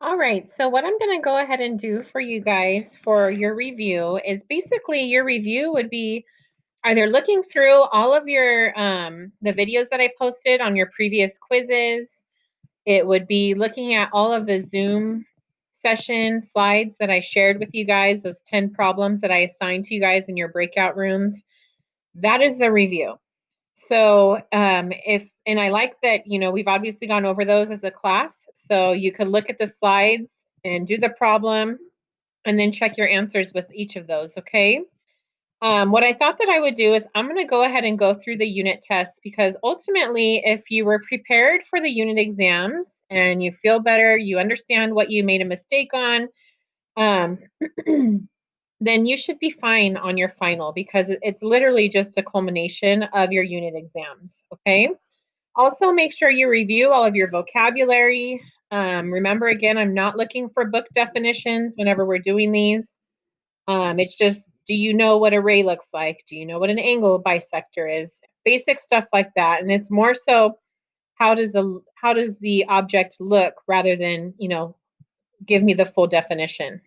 All right, so what I'm going to go ahead and do for you guys for your review is basically your review would be either looking through all of your the videos that I posted on your previous quizzes. It would be looking at all of the Zoom session slides that I shared with you guys, those 10 problems that I assigned to you guys in your breakout rooms. That is the review. So and I like that, we've obviously gone over those as a class. So you could look at the slides and do the problem and then check your answers with each of those, okay? What I thought that I would do is I'm going to go ahead and go through the unit tests because ultimately, if you were prepared for the unit exams and you feel better, you understand what you made a mistake on, um, then you should be fine on your final because it's literally just a culmination of your unit exams, okay? Also, make sure you review all of your vocabulary. Remember, again, I'm not looking for book definitions whenever we're doing these. It's just, do you know what a ray looks like? Do you know what an angle bisector is? Basic stuff like that. And it's more so, how does the object look rather than, give me the full definition.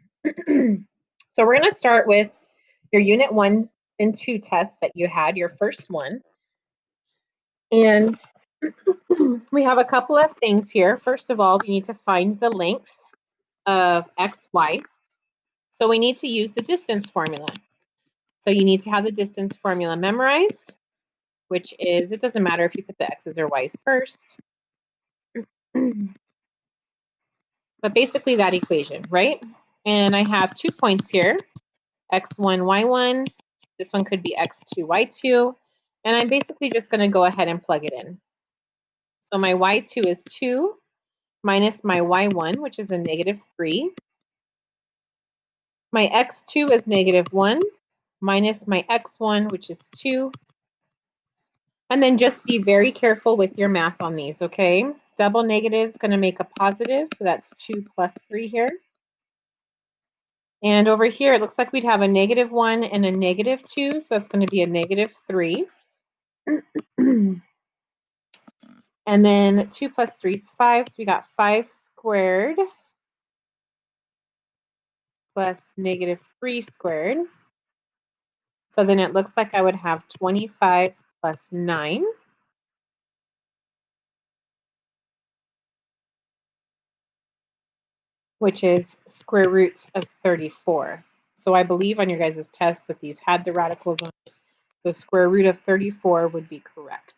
So we're going to start with your unit 1 and 2 tests that you had, your first one. And we have a couple of things here. First of all, we need to find the length of xy. So we need to use the distance formula. So you need to have the distance formula memorized, which is, it doesn't matter if you put the x's or y's first. But basically that equation, right? And I have 2 points here, x1, y1. This one could be x2, y2. And I'm basically just going to go ahead and plug it in. So my y2 is 2 minus my y1, which is a -3. My x2 is -1 minus my x1, which is 2. And then just be very careful with your math on these, okay? Double negative is going to make a positive, so that's 2 plus 3 here. And over here, it looks like we'd have a -1 and a -2, so that's going to be a -3. And then 2 plus 3 is 5, so we got 5 squared plus -3 squared. So then it looks like I would have 25 plus 9. Which is square root of 34. So I believe on your guys' test that these had the radicals on it. So square root of 34 would be correct.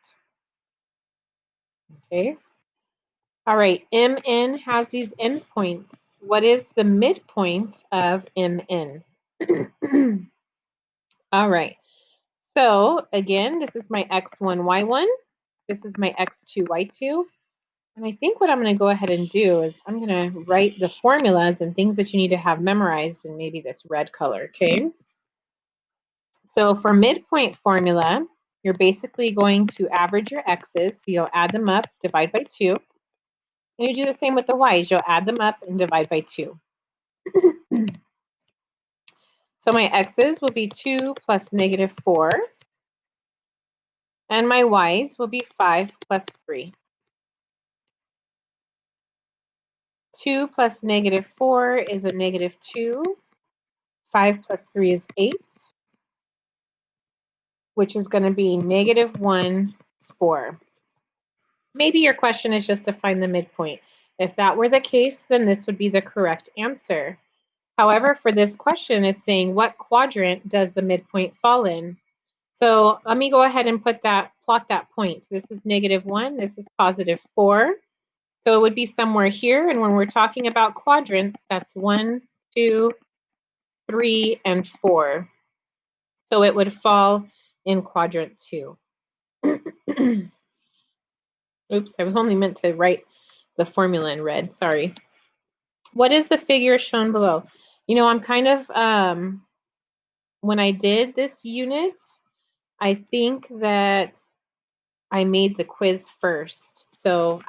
Okay. All right, MN has these endpoints. What is the midpoint of MN? All right. So again, this is my x1, y1. This is my x2, y2. And I think what I'm going to go ahead and do is I'm going to write the formulas and things that you need to have memorized in maybe this red color, okay? So for midpoint formula, you're basically going to average your x's. So you'll add them up, divide by 2. And you do the same with the y's. You'll add them up and divide by 2. So my x's will be 2 plus -4. And my y's will be 5 plus 3. 2 plus -4 is a -2. 5 plus 3 is 8, which is going to be -1, 4. Maybe your question is just to find the midpoint. If that were the case, then this would be the correct answer. However, for this question, it's saying what quadrant does the midpoint fall in? So let me go ahead and plot that point. This is -1, this is +4. So it would be somewhere here. And when we're talking about quadrants, that's 1, 2, 3, and 4. So it would fall in quadrant 2. Oops, I was only meant to write the formula in red, sorry. What is the figure shown below? I'm kind of, when I did this unit, I think that I made the quiz first. So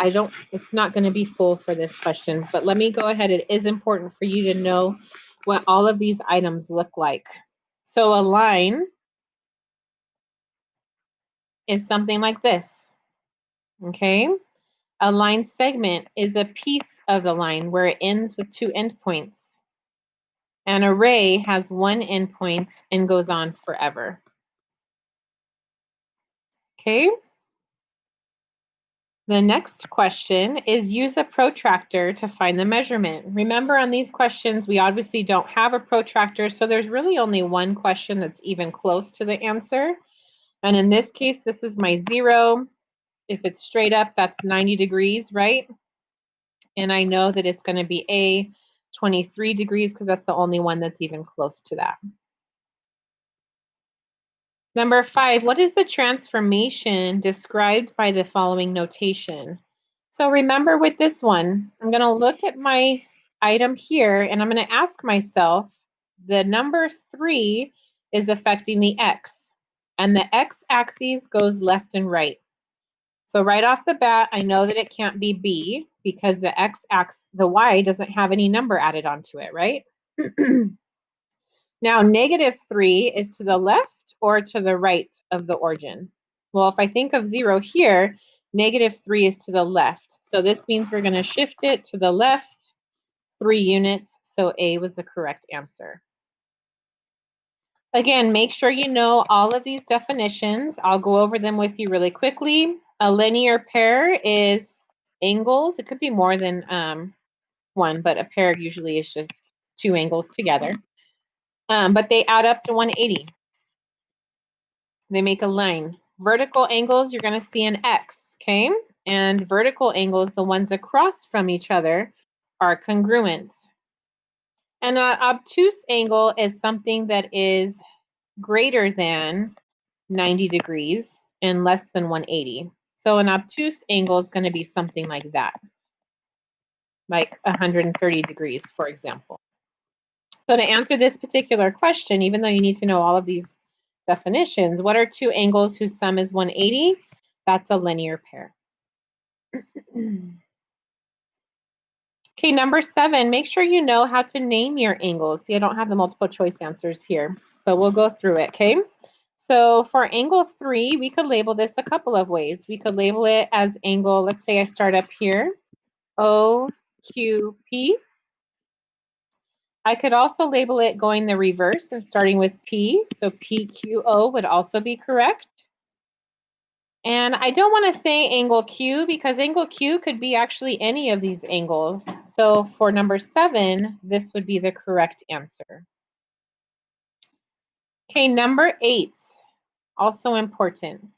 it's not going to be full for this question, but let me go ahead. It is important for you to know what all of these items look like. So a line is something like this, okay? A line segment is a piece of the line where it ends with two endpoints. An array has one endpoint and goes on forever. Okay. The next question is use a protractor to find the measurement. Remember, on these questions, we obviously don't have a protractor, so there's really only one question that's even close to the answer. And in this case, this is my 0. If it's straight up, that's 90 degrees, right? And I know that it's going to be A, 23 degrees, because that's the only one that's even close to that. Number 5, what is the transformation described by the following notation? So remember with this one, I'm going to look at my item here and I'm going to ask myself, the number 3 is affecting the X, and the X axis goes left and right. So right off the bat, I know that it can't be B because the X axis, the Y doesn't have any number added onto it, right? Now, -3 is to the left or to the right of the origin? Well, if I think of 0 here, -3 is to the left. So this means we're going to shift it to the left 3 units. So A was the correct answer. Again, make sure you know all of these definitions. I'll go over them with you really quickly. A linear pair is angles. It could be more than one, but a pair usually is just 2 angles together. But they add up to 180. They make a line. Vertical angles, you're going to see an X, okay? And vertical angles, the ones across from each other, are congruent. And an obtuse angle is something that is greater than 90 degrees and less than 180. So an obtuse angle is going to be something like that, like 130 degrees, for example. So to answer this particular question, even though you need to know all of these definitions, what are 2 angles whose sum is 180? That's a linear pair. Okay, number 7, make sure you know how to name your angles. See, I don't have the multiple choice answers here, but we'll go through it, okay? So for angle 3, we could label this a couple of ways. We could label it as angle, let's say I start up here, OQP. I could also label it going the reverse and starting with P. So PQO would also be correct. And I don't want to say angle Q because angle Q could be actually any of these angles. So for number 7, this would be the correct answer. Okay, number 8, also important.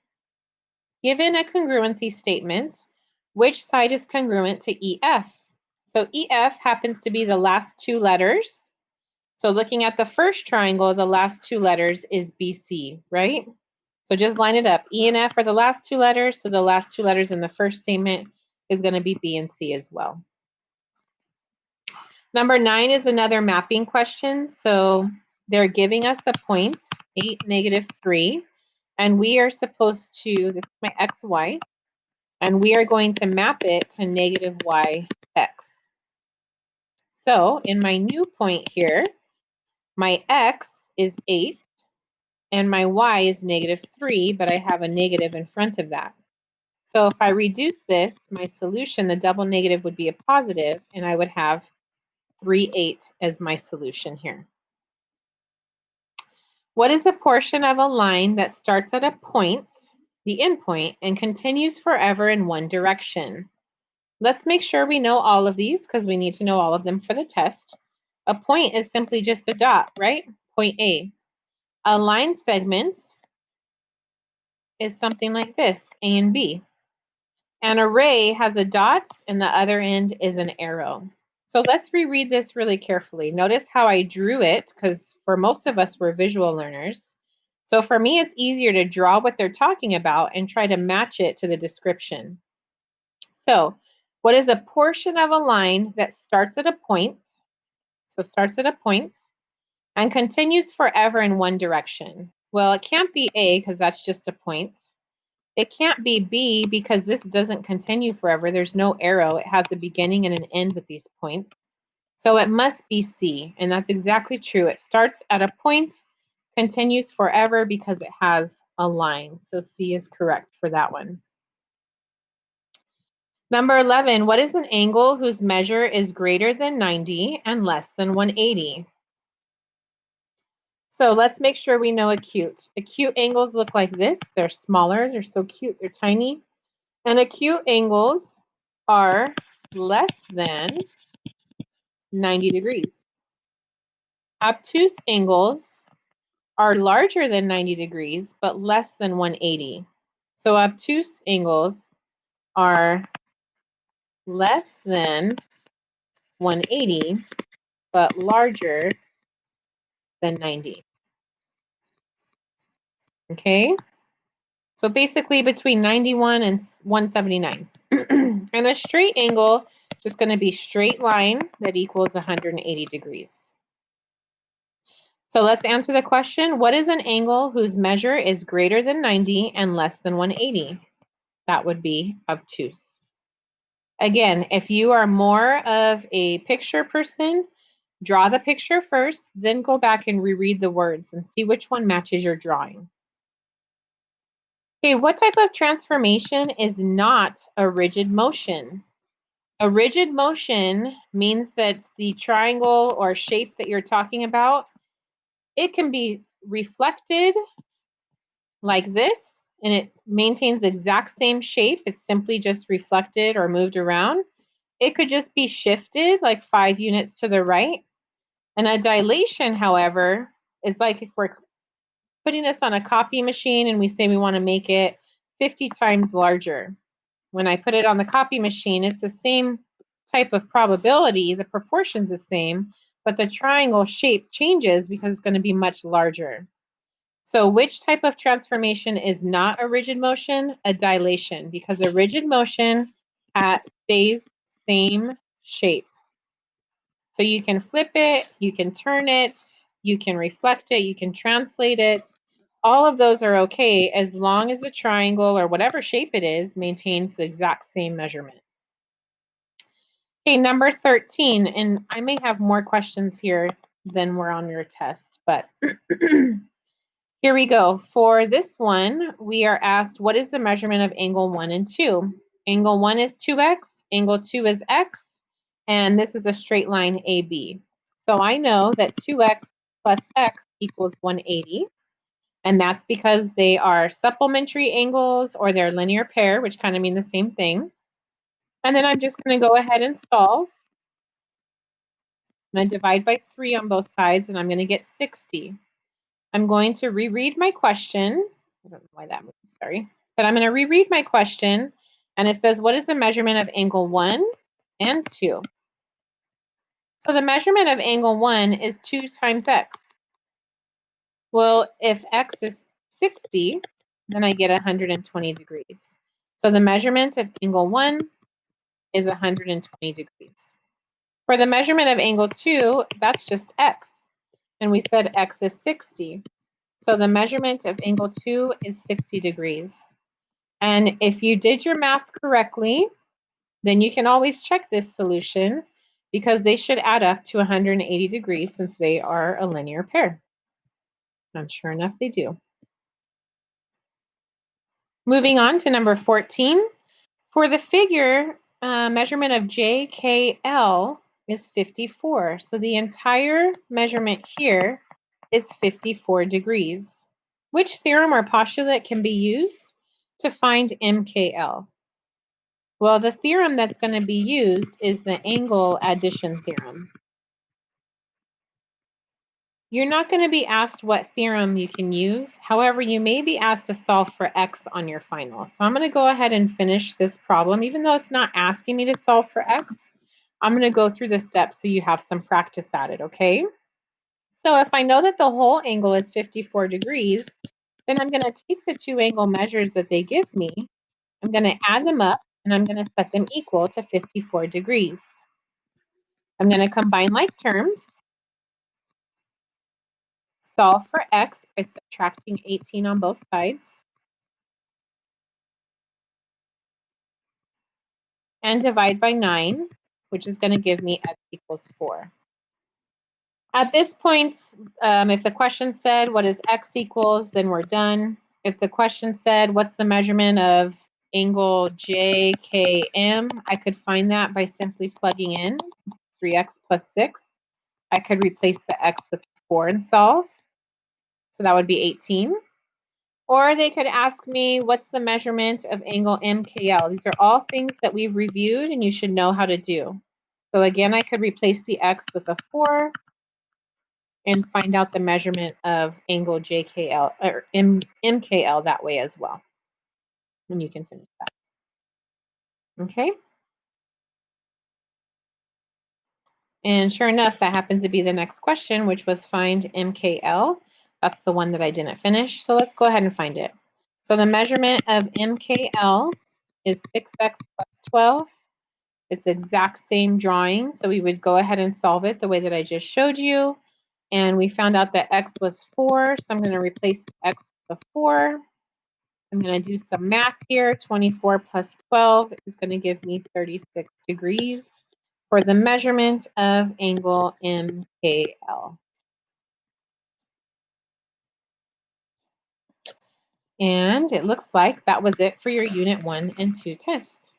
Given a congruency statement, which side is congruent to EF? So EF happens to be the last 2 letters. So looking at the first triangle, the last 2 letters is BC, right? So just line it up. E and F are the last 2 letters, so the last 2 letters in the first statement is going to be B and C as well. Number 9 is another mapping question. So they're giving us a point, 8, -3, and we are supposed to, this is my x, y, and we are going to map it to -y, x. So in my new point here, my x is 8, and my y is -3, but I have a negative in front of that. So if I reduce this, my solution, the double negative would be a positive, and I would have 3/8 as my solution here. What is a portion of a line that starts at a point, the endpoint, and continues forever in one direction? Let's make sure we know all of these because we need to know all of them for the test. A point is simply just a dot, right? Point A. A line segment is something like this, A and B. An array has a dot and the other end is an arrow. So let's reread this really carefully. Notice how I drew it because for most of us, we're visual learners. So for me, it's easier to draw what they're talking about and try to match it to the description. So what is a portion of a line that starts at a point? So starts at a point and continues forever in one direction. Well, it can't be A because that's just a point. It can't be B because this doesn't continue forever. There's no arrow. It has a beginning and an end with these points. So it must be C, and that's exactly true. It starts at a point, continues forever because it has a line. So C is correct for that one. Number 11, what is an angle whose measure is greater than 90 and less than 180? So let's make sure we know acute. Acute angles look like this. They're smaller. They're so cute. They're tiny. And acute angles are less than 90 degrees. Obtuse angles are larger than 90 degrees, but less than 180. So obtuse angles are less than 180, but larger than 90. Okay? So basically between 91 and 179. And a straight angle is just going to be straight line that equals 180 degrees. So let's answer the question. What is an angle whose measure is greater than 90 and less than 180? That would be obtuse. Again, if you are more of a picture person, draw the picture first, then go back and reread the words and see which one matches your drawing. Okay, what type of transformation is not a rigid motion? A rigid motion means that the triangle or shape that you're talking about, it can be reflected like this, and it maintains the exact same shape. It's simply just reflected or moved around. It could just be shifted like 5 units to the right. And a dilation, however, is like if we're putting this on a copy machine and we say we want to make it 50 times larger. When I put it on the copy machine, it's the same type of probability, the proportion's the same, but the triangle shape changes because it's going to be much larger. So which type of transformation is not a rigid motion? A dilation, because a rigid motion stays same shape. So you can flip it, you can turn it, you can reflect it, you can translate it. All of those are okay as long as the triangle or whatever shape it is maintains the exact same measurement. Okay, number 13, and I may have more questions here than were on your test, but here we go. For this one, we are asked, what is the measurement of angle 1 and 2? Angle 1 is 2x, angle 2 is x, and this is a straight line AB. So I know that 2x plus x equals 180, and that's because they are supplementary angles or they're linear pair, which kind of mean the same thing. And then I'm just going to go ahead and solve. I'm going to divide by 3 on both sides, and I'm going to get 60. I'm going to reread my question. I don't know why that moved, sorry. But I'm going to reread my question, and it says, what is the measurement of angle 1 and 2? So the measurement of angle 1 is 2 times x. Well, if x is 60, then I get 120 degrees. So the measurement of angle 1 is 120 degrees. For the measurement of angle 2, that's just x. And we said x is 60. So the measurement of angle 2 is 60 degrees. And if you did your math correctly, then you can always check this solution because they should add up to 180 degrees since they are a linear pair. And sure enough, they do. Moving on to number 14. For the figure, measurement of JKL is 54. So the entire measurement here is 54 degrees. Which theorem or postulate can be used to find MKL? Well, the theorem that's going to be used is the angle addition theorem. You're not going to be asked what theorem you can use. However, you may be asked to solve for x on your final. So I'm going to go ahead and finish this problem. Even though it's not asking me to solve for x, I'm going to go through the steps so you have some practice at it, okay? So if I know that the whole angle is 54 degrees, then I'm going to take the two angle measures that they give me, I'm going to add them up, and I'm going to set them equal to 54 degrees. I'm going to combine like terms, solve for x by subtracting 18 on both sides, and divide by 9, which is going to give me x equals 4. At this point, if the question said what is x equals, then we're done. If the question said what's the measurement of angle JKM, I could find that by simply plugging in 3x plus 6. I could replace the x with 4 and solve. So that would be 18. Or they could ask me, what's the measurement of angle MKL? These are all things that we've reviewed and you should know how to do. So again, I could replace the x with a 4 and find out the measurement of angle JKL or MKL that way as well. And you can finish that. Okay. And sure enough, that happens to be the next question, which was find MKL. That's the one that I didn't finish. So let's go ahead and find it. So the measurement of MKL is 6x plus 12. It's the exact same drawing. So we would go ahead and solve it the way that I just showed you. And we found out that x was 4. So I'm going to replace x with a 4. I'm going to do some math here. 24 plus 12 is going to give me 36 degrees for the measurement of angle MKL. And it looks like that was it for your Unit 1 and 2 test.